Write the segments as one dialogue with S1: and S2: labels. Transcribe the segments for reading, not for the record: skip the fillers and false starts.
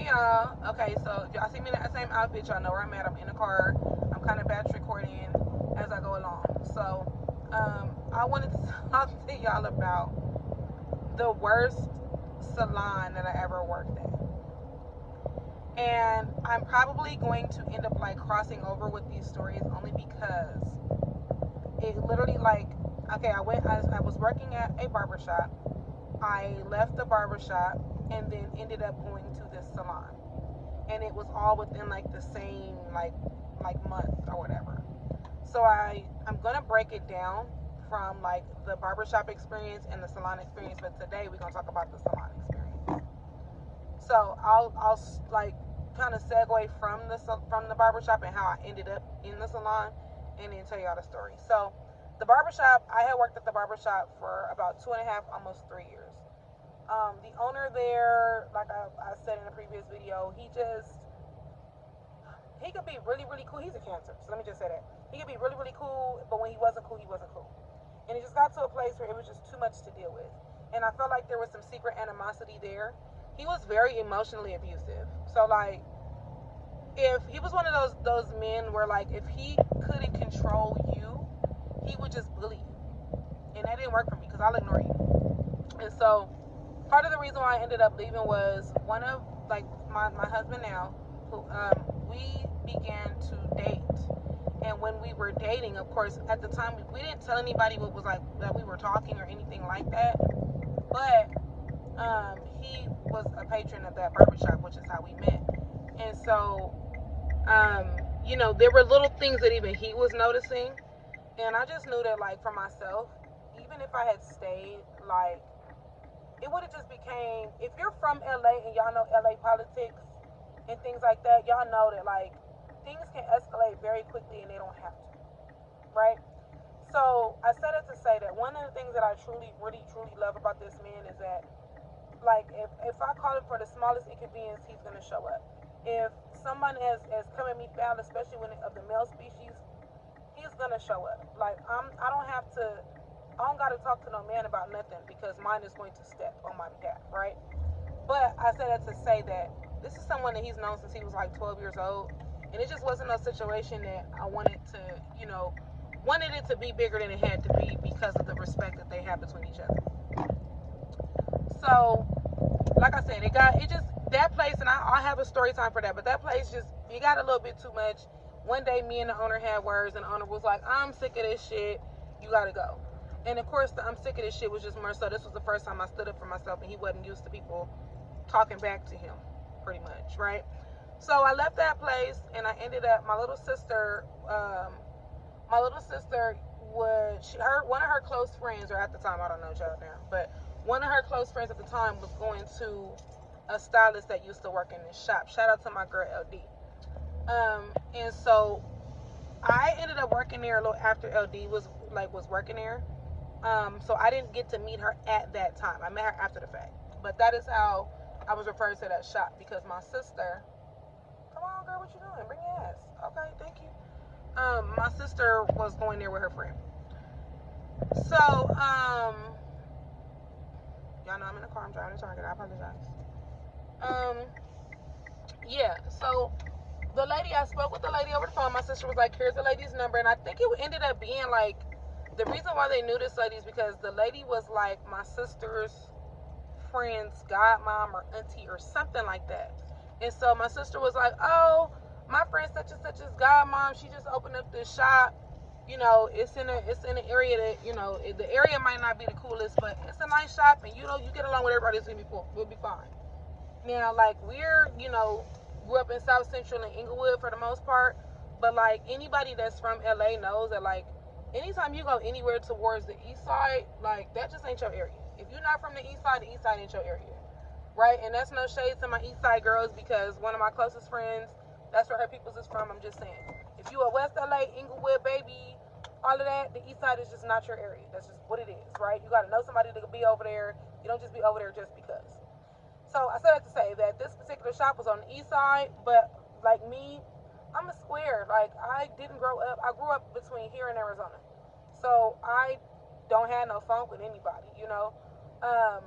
S1: Hey y'all. Okay, so y'all see me in that same outfit. Y'all know where I'm at. I'm in the car. I'm kind of batch recording as I go along. So, I wanted to talk to y'all about the worst salon that I ever worked at. And I'm probably going to end up like crossing over with these stories only because it literally like, okay, I was working at a barbershop. I left the barbershop and then ended up going to this salon, and it was all within like the same like month or whatever. So I'm gonna break it down from like the barbershop experience and the salon experience, but today we're gonna talk about the salon experience. So I'll like kind of segue from the barbershop and how I ended up in the salon, and then tell y'all the story. So the barbershop, I had worked at the barbershop for about 2.5, almost 3 years. The owner there, like I said in a previous video, he could be really, really cool. He's a Cancer, so let me just say that. He could be really, really cool, but when he wasn't cool, he wasn't cool. And it just got to a place where it was just too much to deal with. And I felt like there was some secret animosity there. He was very emotionally abusive. So like, if he was one of those men where like if he couldn't control you, he would just bully you. And that didn't work for me because I'll ignore you. And so part of the reason why I ended up leaving was one of like my husband now, who we began to date. And when we were dating, of course, at the time we didn't tell anybody what was like that we were talking or anything like that. But he was a patron of that barbershop, which is how we met. And so, there were little things that even he was noticing. And I just knew that, like, for myself, even if I had stayed, like, it would have just became, if you're from LA and y'all know LA politics and things like that, y'all know that, like, things can escalate very quickly and they don't have to, right? So I said it to say that one of the things that I truly, really, truly love about this man is that, like, if I call him for the smallest inconvenience, he's gonna show up. If someone has come at me foul, especially when of the male species, he's gonna show up. Like, I don't gotta talk to no man about nothing because mine is going to step on my behalf, right? But I said that to say that this is someone that he's known since he was like 12 years old, and it just wasn't a situation that I wanted it to be bigger than it had to be because of the respect that they have between each other. So, like I said, it just that place, and I have a story time for that, but that place just it got a little bit too much. One day, me and the owner had words, and the owner was like, "I'm sick of this shit. You gotta go." And of course, the "I'm sick of this shit" was just more so. This was the first time I stood up for myself, and he wasn't used to people talking back to him, pretty much, right? So I left that place, and I ended up. My little sister one of her close friends, or at the time, I don't know y'all now, but one of her close friends at the time was going to a stylist that used to work in this shop. Shout out to my girl LD. And so I ended up working there a little after LD was working there. So I didn't get to meet her at that time. I met her after the fact. But that is how I was referred to that shop because my sister. Come on, girl, what you doing? Bring your ass. Okay, thank you. My sister was going there with her friend. So, y'all know I'm in the car. I'm driving to Target. I apologize. Um, yeah. So I spoke with the lady over the phone. My sister was like, "Here's the lady's number," and I think it ended up being like the reason why they knew this lady is because the lady was like my sister's friend's godmom or auntie or something like that. And so my sister was like, "Oh, my friend such and such is godmom. She just opened up this shop. It's in an area that the area might not be the coolest, but it's a nice shop, and you get along with everybody. It's gonna be cool. We'll be fine." Now, like grew up in South Central and Inglewood for the most part, but like anybody that's from LA knows that like anytime you go anywhere towards the east side, like that just ain't your area. If you're not from the east side ain't your area, right? And that's no shade to my east side girls because one of my closest friends, that's where her peoples is from. I'm just saying, if you are West LA, Inglewood, baby, all of that, the east side is just not your area. That's just what it is, right? You got to know somebody to be over there. You don't just be over there just because. So I said that to say that this particular shop was on the east side, but like me, I'm a square. Like I didn't grow up. I grew up between here and Arizona, so I don't have no funk with anybody, Um,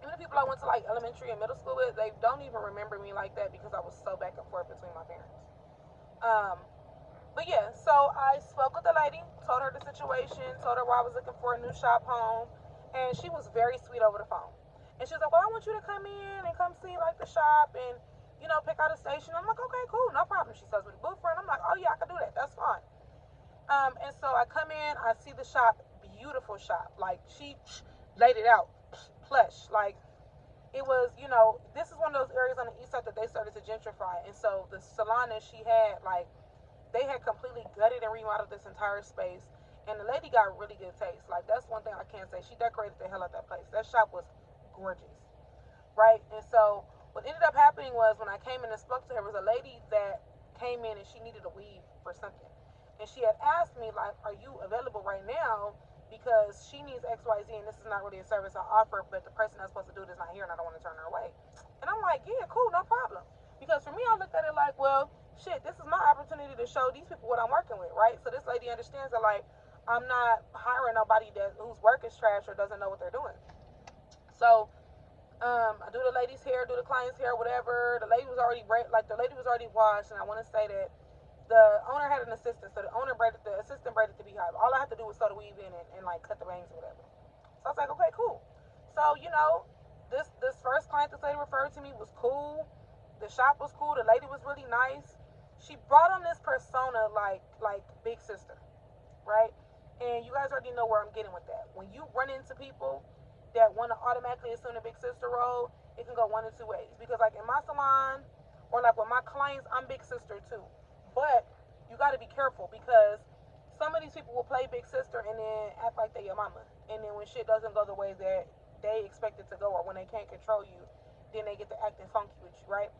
S1: Even the people I went to like elementary and middle school with, they don't even remember me like that because I was so back and forth between my parents. Um, but yeah, so I spoke with the lady, told her the situation, told her why I was looking for a new shop home, and she was very sweet over the phone. And she was like, "Well, I want you to come in and come see like the shop and pick out a station." I'm like, "Okay, cool, no problem." She tells me the booth and I'm like, "Oh yeah, I can do that. That's fine." And so I come in, I see the shop, beautiful shop. Like she laid it out, plush. Like it was, this is one of those areas on the east side that they started to gentrify. And so the salon that she had, like, they had completely gutted and remodeled this entire space. And the lady got really good taste. Like, that's one thing I can say. She decorated the hell out of that place. That shop was gorgeous, right? And so what ended up happening was when I came in and spoke to her, was a lady that came in and she needed a weave for something. And she had asked me, like, "Are you available right now? Because she needs XYZ and this is not really a service I offer, but the person that's supposed to do it is not here and I don't want to turn her away." And I'm like, "Yeah, cool, no problem." Because for me, I looked at it like, well, shit, this is my opportunity to show these people what I'm working with, right? So this lady understands that, like, I'm not hiring nobody whose work is trash or doesn't know what they're doing. So I do the lady's hair, do the client's hair, whatever. The lady was already the lady was already washed, and I want to say that the owner had an assistant, so the assistant braided the beehive. All I had to do was sew the weave in and like cut the bangs or whatever. So I was like, okay, cool. So this first client this lady referred to me was cool. The shop was cool. The lady was really nice. She brought on this persona like big sister, right? And you guys already know where I'm getting with that. When you run into people that want to automatically assume the big sister role, it can go one of two ways. Because like in my salon or like with my clients, I'm big sister too. But you got to be careful because some of these people will play big sister and then act like they your mama. And then when shit doesn't go the way that they expect it to go, or when they can't control you, then they get to acting funky with you, right?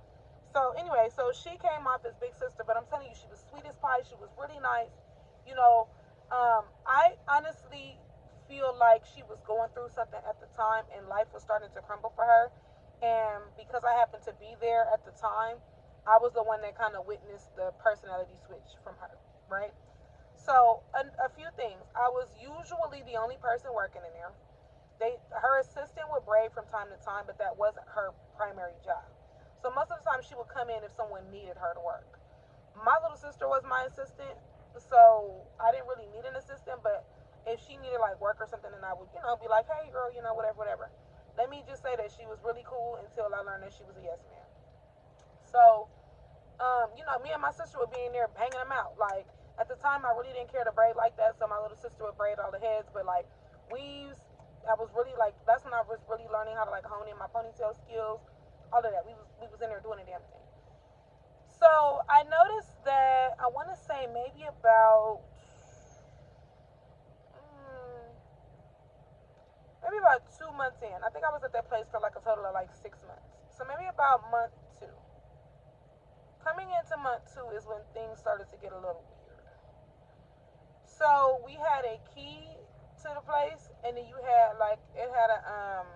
S1: So anyway, so she came off as big sister, but I'm telling you, she was sweet as pie. She was really nice. You know, I honestly feel like she was going through something at the time, and life was starting to crumble for her. And because I happened to be there at the time, I was the one that kind of witnessed the personality switch from her, right? So a few things. I was usually the only person working in there. Her assistant would braid from time to time, but that wasn't her primary job. So most of the time she would come in if someone needed her to work. My little sister was my assistant, so I didn't really need an assistant, but if she needed like work or something, then I would, be like, "Hey girl, whatever, whatever." Let me just say that she was really cool until I learned that she was a yes man. So me and my sister would be in there banging them out. Like at the time, I really didn't care to braid like that, so my little sister would braid all the heads. But like weaves, I was really like that's when I was really learning how to like hone in my ponytail skills, all of that. We was in there doing a damn thing. So I noticed that I want to say maybe about 2 months in. I think I was at that place for like a total of like 6 months. So maybe about month two. Coming into month two is when things started to get a little weird. So we had a key to the place, and then you had like it had a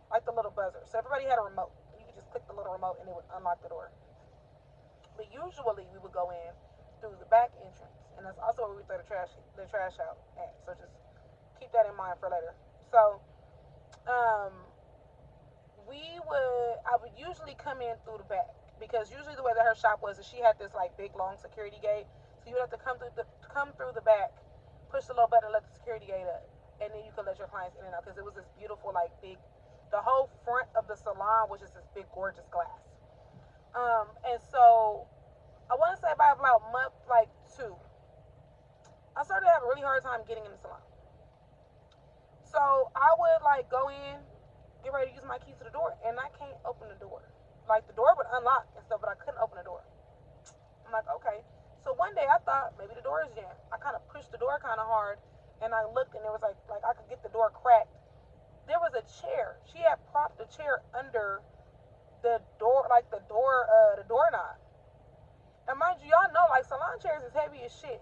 S1: like the little buzzer. So everybody had a remote. You could just click the little remote, and it would unlock the door. But usually we would go in through the back entrance, and that's also where we throw the trash out at. So just keep that in mind for later. So um, I would usually come in through the back because usually the way that her shop was is she had this like big long security gate, so you would have to come through the back, push the little button, let the security gate up, and then you could let your clients in and out because it was this beautiful like big. The whole front of the salon was just this big gorgeous glass. And so I want to say by about month like two, I started to have a really hard time getting in the salon. So I would like go in, get ready to use my key to the door, and I can't open the door. Like the door would unlock and stuff, but I couldn't open the door. I'm like, okay. So one day I thought maybe the door is jammed. I kind of pushed the door kind of hard, and I looked, and there was like I could get the door cracked. There was a chair. She had propped the chair under the door, like the doorknob. And mind you, y'all know like salon chairs is heavy as shit.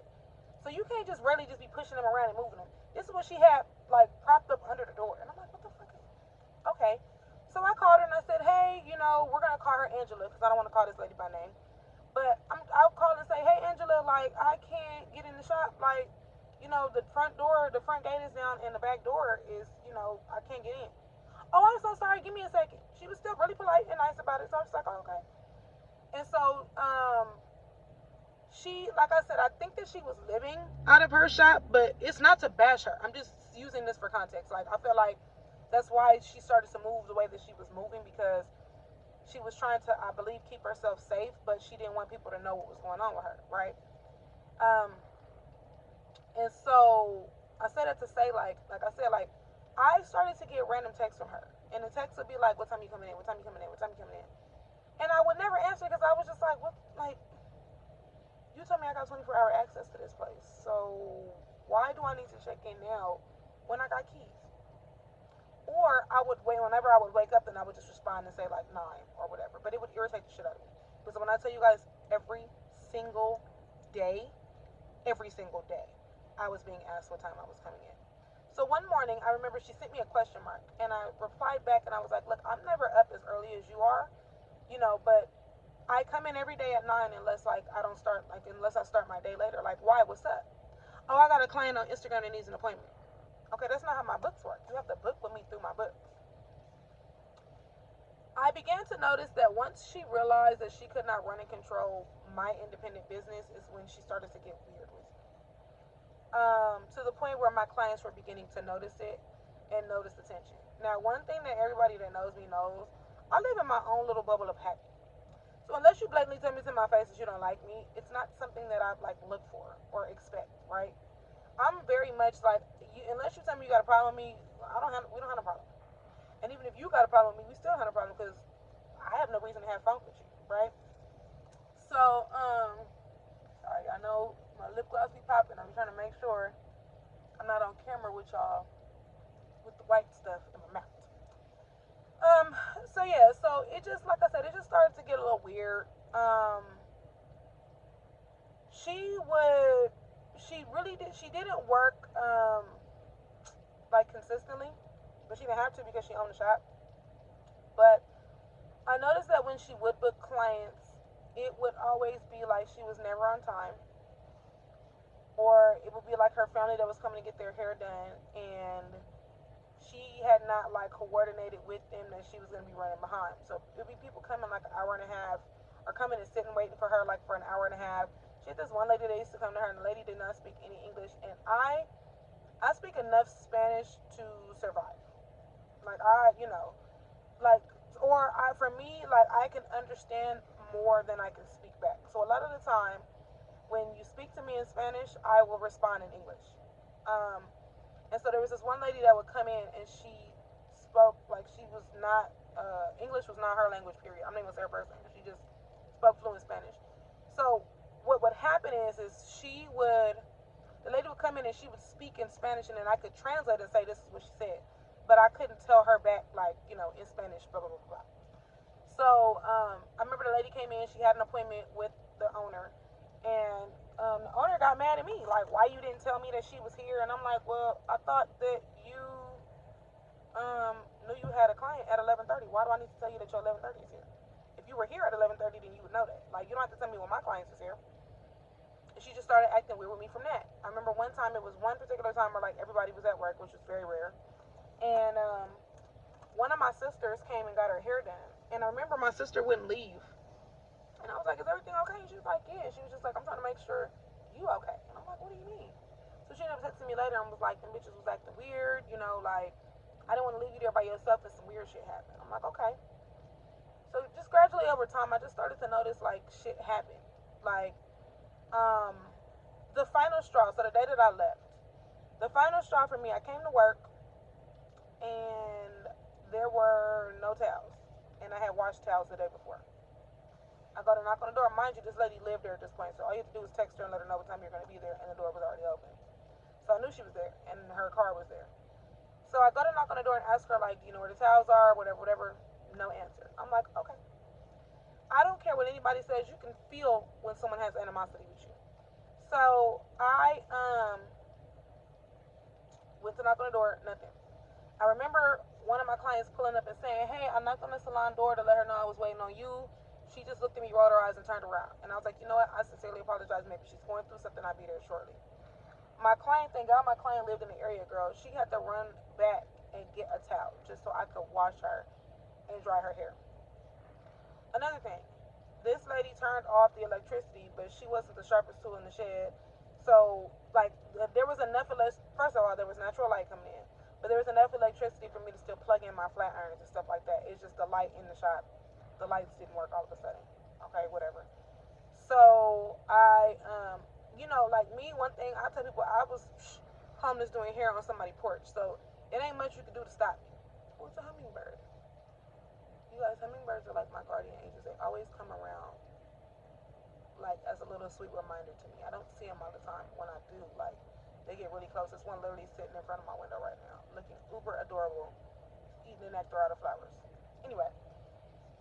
S1: So you can't just really just be pushing them around and moving them. This is what she had like propped up under the door. And I'm like, what the fuck is okay. So I called her and I said, hey, we're gonna call her Angela because I don't want to call this lady by name. But I'll call and say, hey Angela, like I can't get in the shop. Like, the front gate is down and the back door is, I can't get in. Oh, I'm so sorry. Give me a second. She was still really polite and nice about it. So I was like, oh, okay. And so, she, like I said, I think that she was living out of her shop, but it's not to bash her. I'm just using this for context. Like, I feel like that's why she started to move the way that she was moving, because she was trying to, I believe, keep herself safe, but she didn't want people to know what was going on with her, right? Um, and so I said it to say, like I said, like, I started to get random texts from her, and the text would be like, "What time you coming in? What time you coming in? What time you coming in?" And I would never answer because I was just like, "What? Like, you told me I got 24-hour access to this place, so why do I need to check in now when I got keys?" Or I would wait, whenever I would wake up, then I would just respond and say like 9 or whatever. But it would irritate the shit out of me. Because when I tell you guys, single day, every single day, I was being asked what time I was coming in. So one morning, I remember she sent me a question mark, and I replied back, and I was like, "Look, I'm never up as early as you are, but I come in every day at 9 unless unless I start my day later. Like, why? What's up? Oh, I got a client on Instagram that needs an appointment. Okay, that's not how my books work. You have to book with me through my books." I began to notice that once she realized that she could not run and control my independent business is when she started to get weird with me. To the point where my clients were beginning to notice it and notice the tension. Now, one thing that everybody that knows me knows, I live in my own little bubble of happiness. So unless you blatantly tell me to my face that you don't like me, it's not something that I like look for or expect, right? I'm very much like, unless you tell me you got a problem with me, we don't have a problem. And even if you got a problem with me, we still have a problem because I have no reason to have fun with you, right? So, sorry, I know my lip gloss be popping. I'm trying to make sure I'm not on camera with y'all with the white stuff in my mouth. Um, so yeah, so it just, like I said, it just started to get a little weird. She would, she really did, she didn't work, like consistently, but she didn't have to because she owned the shop. But I noticed that when she would book clients, it would always be like she was never on time, or it would be like her family that was coming to get their hair done, and she had not like coordinated with them that she was going to be running behind. So it'd be people coming like an hour and a half, or coming and sitting waiting for her like for an hour and a half. She had this one lady that used to come to her, and the lady did not speak any English, and I speak enough Spanish to survive. Like like, for me, like, I can understand more than I can speak back. So a lot of the time when you speak to me in Spanish, I will respond in English. Um, and so there was this one lady that would come in, and she spoke like she was not, English was not her language, period. I'm not even gonna say her first language. She just spoke fluent Spanish. So what would happen is the lady would come in and she would speak in Spanish, and then I could translate and say this is what she said, but I couldn't tell her back like in Spanish, blah blah blah blah. So I remember the lady came in. She had an appointment with the owner, and the owner got mad at me, like, "Why you didn't tell me that she was here?" And I'm like, "Well, I thought that you knew you had a client at 11:30. Why do I need to tell you that your 11:30 is here? If you were here at 11:30, then you would know that. Like, you don't have to tell me when my clients is here." And she just started acting weird with me from that. I remember one time, it was one particular time where like everybody was at work, which was very rare, and one of my sisters came and got her hair done, and I remember my sister wouldn't leave, and I was like, "Is everything okay?" And she was like, "Yeah." She was just like, "I'm trying to make sure you okay." And I'm like, "What do you mean?" So she ended up texting me later and was like, "The bitches was acting weird, like, I didn't want to leave you there by yourself, and some weird shit happened." I'm like, "Okay." So just gradually over time, I just started to notice like shit happened. Like, um, the final straw. So the day that I left, the final straw for me, I came to work, and there were no towels, and I had washed towels the day before. I go to knock on the door. Mind you, this lady lived there at this point, so all you have to do is text her and let her know what time you're going to be there, and the door was already open. So I knew she was there, and her car was there. So I go to knock on the door and ask her, like, where the towels are, whatever, whatever. No answer. I'm like, okay. I don't care what anybody says. You can feel when someone has animosity with you. So I went to knock on the door. Nothing. I remember one of my clients pulling up and saying, "Hey, I knocked on the salon door to let her know I was waiting on you. She just looked at me, rolled her eyes, and turned around." And I was like, "You know what? I sincerely apologize. Maybe she's going through something. I'll be there shortly." My client, thank God my client lived in the area, girl. She had to run back and get a towel just so I could wash her and dry her hair. Another thing, this lady turned off the electricity, but she wasn't the sharpest tool in the shed. So, like, there was enough first of all, there was natural light coming in, but there was enough electricity for me to still plug in my flat irons and stuff like that. It's just the light in the shop, the lights didn't work all of a sudden. Okay, whatever. So like me, one thing I tell people, I was homeless doing hair on somebody's porch, so it ain't much you can do to stop me. What's a hummingbird? You guys, hummingbirds are like my guardian angels. They always come around, like, as a little sweet reminder to me. I don't see them all the time. When I do, like, they get really close. This one literally sitting in front of my window right now, looking uber adorable, eating the nectar out of flowers. Anyway,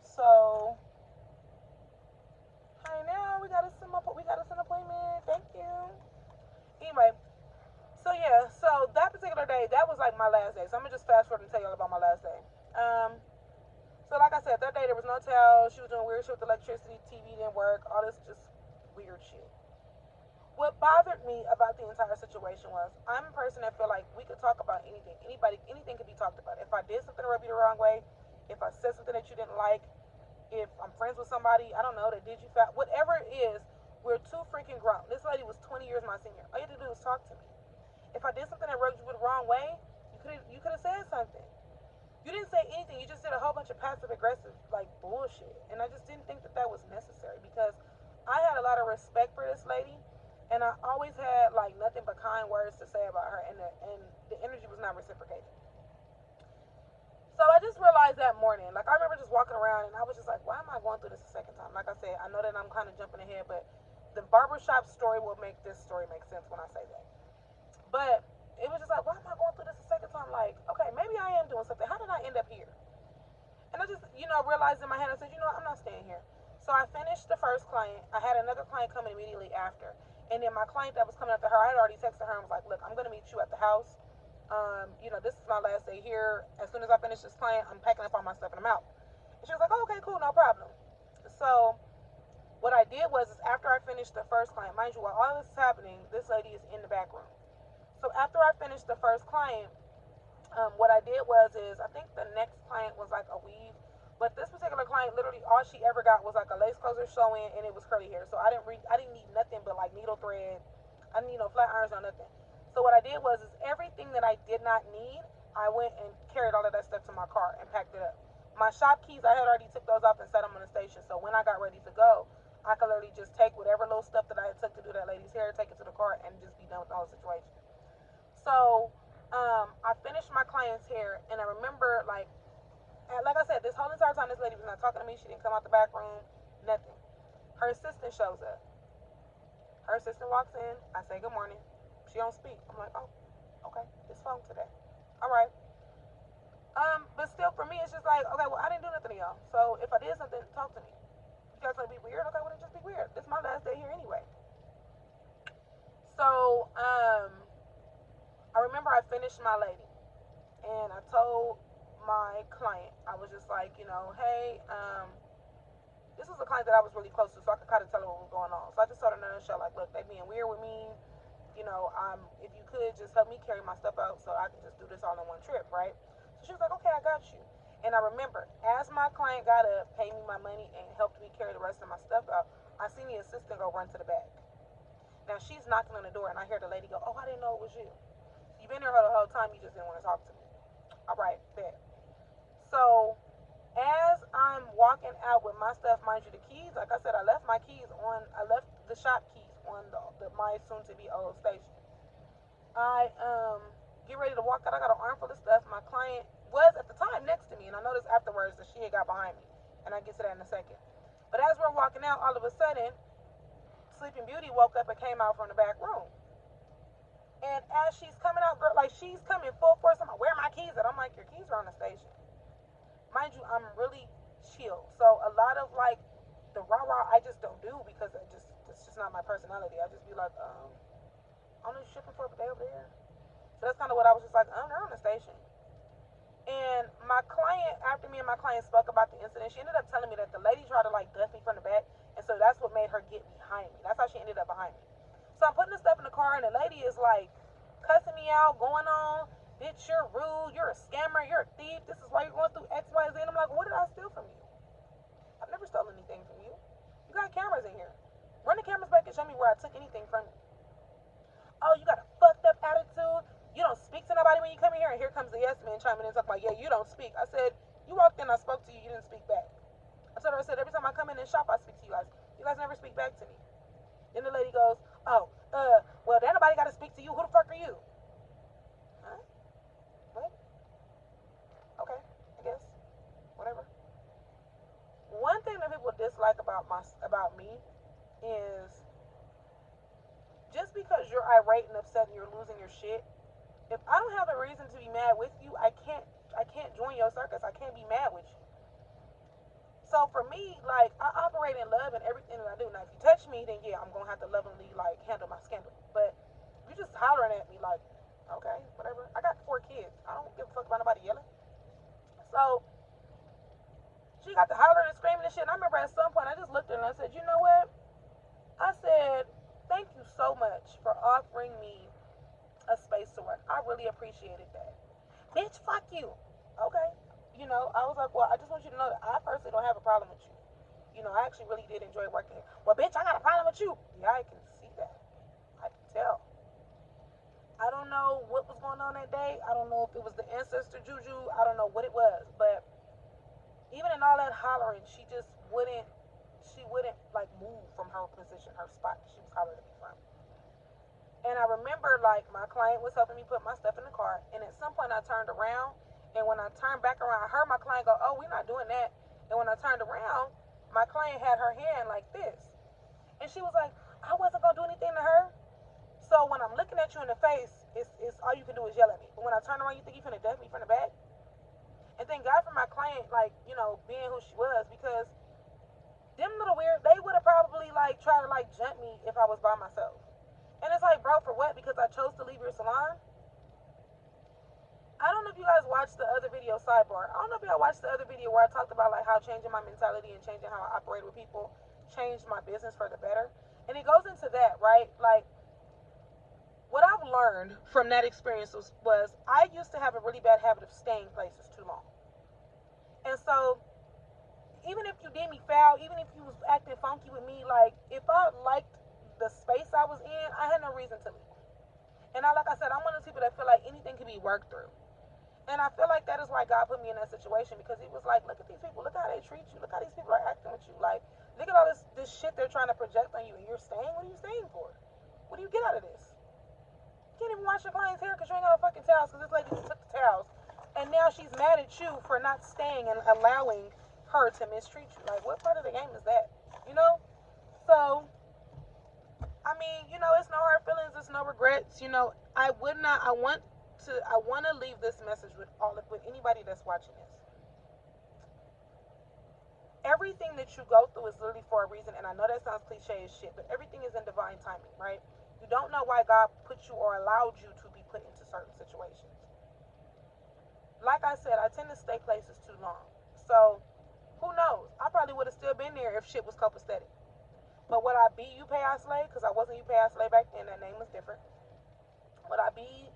S1: so hi now, we got us an appointment. Thank you. Anyway, so yeah, so that particular day, that was like my last day. So I'm gonna just fast forward and tell y'all about my last day. So like I said, that day there was no towel. She was doing weird shit with electricity. TV didn't work. All this just weird shit. What bothered me about the entire situation was I'm a person that feel like we could talk about anything. Anything could be talked about. If I did something to rub you the wrong way, if I said something that you didn't like, if I'm friends with somebody, I don't know, that did you fat, whatever it is, we're too freaking grown. This lady was 20 years my senior. All you had to do was talk to me. If I did something that rubbed you the wrong way, you could have said something. You didn't say anything. You just did a whole bunch of passive aggressive like bullshit, and I just didn't think that that was necessary because I had a lot of respect for this lady, and I always had like nothing but kind words to say about her, and the energy was not reciprocated. So I just realized that morning, like I remember just walking around and I was just like, why am I going through this a second time? Like I said, I know that I'm kind of jumping ahead, but the barbershop story will make this story make sense when I say that. But it was just like, why am I going through this a second time? Like, okay, maybe I am doing something. How did I end up here? And I just, realized in my head, I said, I'm not staying here. So I finished the first client. I had another client coming immediately after. And then my client that was coming after her, I had already texted her and was like, look, I'm going to meet you at the house. This is my last day here. As soon as I finish this client, I'm packing up all my stuff and I'm out. And she was like, oh, okay, cool, no problem. So what I did was, is after I finished the first client, mind you, while all this is happening, this lady is in the back room. So after I finished the first client, what I did was, is I think the next client was like a weave, but this particular client, literally all she ever got was like a lace closer showing, and it was curly hair. So I didn't need nothing but like needle thread. I didn't need no flat irons or nothing. So what I did was, is everything that I did not need, I went and carried all of that stuff to my car and packed it up. My shop keys, I had already took those off and set them on the station. So when I got ready to go, I could literally just take whatever little stuff that I took to do that lady's hair, take it to the car, and just be done with the whole situation. So I finished my client's hair, and I remember, like I said, this whole entire time, this lady was not talking to me. She didn't come out the back room, nothing. Her assistant shows up. Her assistant walks in. I say good morning. She don't speak. I'm like, oh, okay, it's phone today. All right. But still, for me, it's just like, okay, well, I didn't do nothing to y'all. So if I did something, talk to me. You guys want to be weird? Okay, well, then just be weird. This is my last day here anyway. So, I remember I finished my lady, and I told my client, I was just like, hey, this was a client that I was really close to, so I could kind of tell her what was going on. So I just told her in a nutshell, like, look, they being weird with me. If you could just help me carry my stuff out so I can just do this all in one trip, right? So she was like, okay, I got you. And I remember, as my client got up, paid me my money, and helped me carry the rest of my stuff out, I seen the assistant go run to the back. Now she's knocking on the door, and I hear the lady go, oh, I didn't know it was you. You've been here the whole time, you just didn't want to talk to me. All right, bet. So as I'm walking out with my stuff, mind you, the keys, like I said, I left the shop keys on my soon to be old station. I get ready to walk out. I got an armful of stuff. My client was at the time next to me, and I noticed afterwards that she had got behind me, and I'll get to that in a second. But as we're walking out, all of a sudden, Sleeping Beauty woke up and came out from the back room. And as she's coming out, girl, like she's coming full force, I'm like, where are my keys at? I'm like, your keys are on the station. Mind you, I'm really chill. So a lot of like the rah rah I just don't do because it's just not my personality. I just be like, I'm just shipping for, but they over there. So that's kind of what I was just like, they're on the station. And my client, after me and my client spoke about the incident, she ended up telling me that the lady tried to like dust me from the back, and so that's what made her get behind me. That's how she ended up behind me. So I'm putting the stuff in the car, and the lady is like cussing me out, going on, bitch, you're rude, you're a scammer, you're a thief, this is why you're going through X, Y, Z. And I'm like, what did I steal from you? I've never stolen anything from you. You got cameras in here. Run the cameras back and show me where I took anything from you. Oh, you got a fucked up attitude. You don't speak to nobody when you come in here. And here comes the yes man chiming in talking about, yeah, you don't speak. I said, you walked in, I spoke to you, you didn't speak back. I said, every time I come in and shop, I speak to you guys. You guys never speak back to me. Then the lady goes, oh, well, then nobody got to speak to you. Who the fuck are you? Huh? What? Okay, I guess. Whatever. One thing that people dislike about me is just because you're irate and upset and you're losing your shit, if I don't have a reason to be mad with you, I can't join your circus. I can't be mad with you. So for me, like, I operate in love in everything that I do. Now if you touch me, then yeah, I'm gonna have to lovingly like handle my scandal. But you just hollering at me like, okay, whatever. I got 4 kids. I don't give a fuck about nobody yelling. So she got to hollering and screaming and shit. And I remember at some point I just looked at her and I said, you know what? I said, thank you so much for offering me a space to work. I really appreciated that. Bitch, fuck you. Okay. You know, I was like, well, I just want you to know that I personally don't have a problem with you. You know, I actually really did enjoy working here. Well, bitch, I got a problem with you. Yeah, I can see that. I can tell. I don't know what was going on that day. I don't know if it was the ancestor juju. I don't know what it was. But even in all that hollering, she wouldn't like move from her position, her spot she was hollering at me from. And I remember like my client was helping me put my stuff in the car, and at some point I turned around, and when I turned back around, I heard my client go, "Oh, we're not doing that." And when I turned around, my client had her hand like this, and she was like, "I wasn't gonna do anything to her." So when I'm looking at you in the face, it's all you can do is yell at me. But when I turn around, you think you finna duck me from the back? And thank God for my client, like, you know, being who she was, because them little weird, they would have probably like tried to like jump me if I was by myself. And it's like, bro, for what? Because I chose to leave your salon? I don't know if you guys watched the other video, sidebar. I don't know if y'all watched the other video where I talked about like how changing my mentality and changing how I operate with people changed my business for the better. And it goes into that, right? Like, what I've learned from that experience was I used to have a really bad habit of staying places too long. And so even if you did me foul, even if you was acting funky with me, like if I liked the space I was in, I had no reason to leave. And like I said, I'm one of those people that feel like anything can be worked through. And I feel like that is why God put me in that situation, because he was like, look at these people, look how they treat you, look how these people are acting with you. Like, look at all this shit they're trying to project on you, and you're staying? What are you staying for? What do you get out of this? You can't even wash your client's hair because you ain't got no fucking towels, because this lady just took the towels. And now she's mad at you for not staying and allowing her to mistreat you. Like, what part of the game is that? You know? So, I mean, you know, it's no hard feelings, it's no regrets. You know, I want to leave this message with anybody that's watching this. Everything that you go through is literally for a reason, and I know that sounds cliche as shit, but everything is in divine timing, right? You don't know why God put you or allowed you to be put into certain situations. Like I said, I tend to stay places too long. So, who knows? I probably would have still been there if shit was copacetic. But would I be you pay I slay? Because I wasn't you pay I slay back then. That name was different. Would I be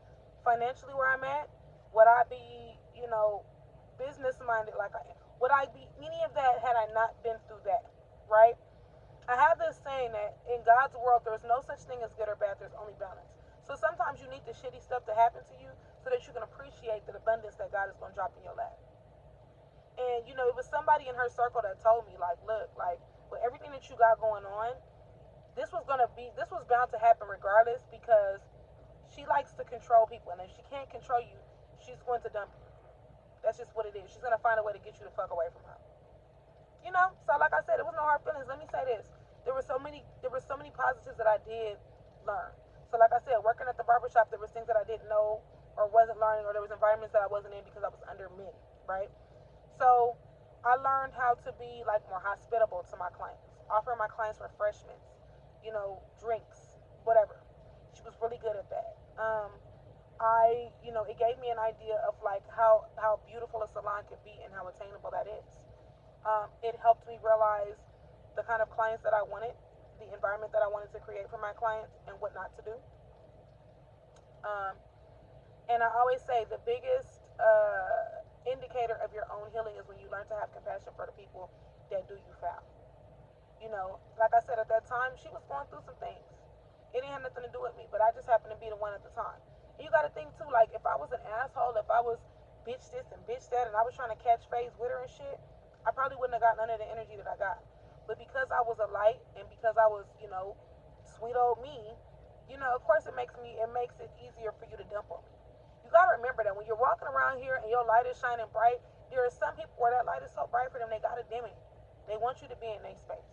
S1: financially where I'm at? Would I be, you know, business minded like I am? Would I be any of that had I not been through that? Right? I have this saying that in God's world, there's no such thing as good or bad, there's only balance. So sometimes you need the shitty stuff to happen to you so that you can appreciate the abundance that God is going to drop in your lap. And, you know, it was somebody in her circle that told me, like, look, like, with everything that you got going on, this was bound to happen regardless, because she likes to control people. And if she can't control you, she's going to dump you. That's just what it is. She's going to find a way to get you the fuck away from her. You know, so like I said, it was no hard feelings. Let me say this. There were so many positives that I did learn. So like I said, working at the barbershop, there was things that I didn't know or wasn't learning, or there was environments that I wasn't in because I was under men, right? So I learned how to be like more hospitable to my clients, offer my clients refreshments, you know, drinks, whatever. She was really good at that. It gave me an idea of like how beautiful a salon could be and how attainable that is. It helped me realize the kind of clients that I wanted, the environment that I wanted to create for my clients, and what not to do. Um, And I always say the biggest indicator of your own healing is when you learn to have compassion for the people that do you foul. You know, like I said, at that time, she was going through some things. It didn't have nothing to do with me, but I just happened to be the one at the time. And you got to think too, like if I was an asshole, if I was bitch this and bitch that, and I was trying to catch phase with her and shit, I probably wouldn't have got none of the energy that I got. But because I was a light and because I was, you know, sweet old me, you know, of course it makes it easier for you to dump on me. You gotta remember that when you're walking around here and your light is shining bright, there are some people where that light is so bright for them they gotta dim it. They want you to be in their space.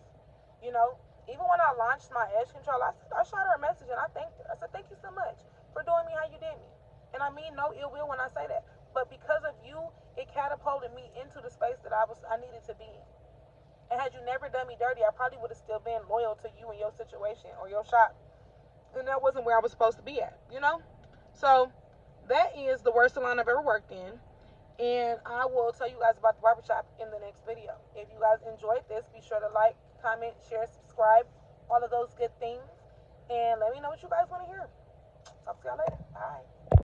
S1: You know, even when I launched my edge control, I shot her a message and I thanked her. I said, thank you so much for doing me how you did me. And I mean no ill will when I say that. But because of you, it catapulted me into the space that I needed to be in. And had you never done me dirty, I probably would have still been loyal to you and your situation or your shop. And that wasn't where I was supposed to be at, you know? So that is the worst salon I've ever worked in. And I will tell you guys about the barbershop in the next video. If you guys enjoyed this, be sure to like, comment, share, subscribe, all of those good things. And let me know what you guys want to hear. Talk to y'all later. Bye.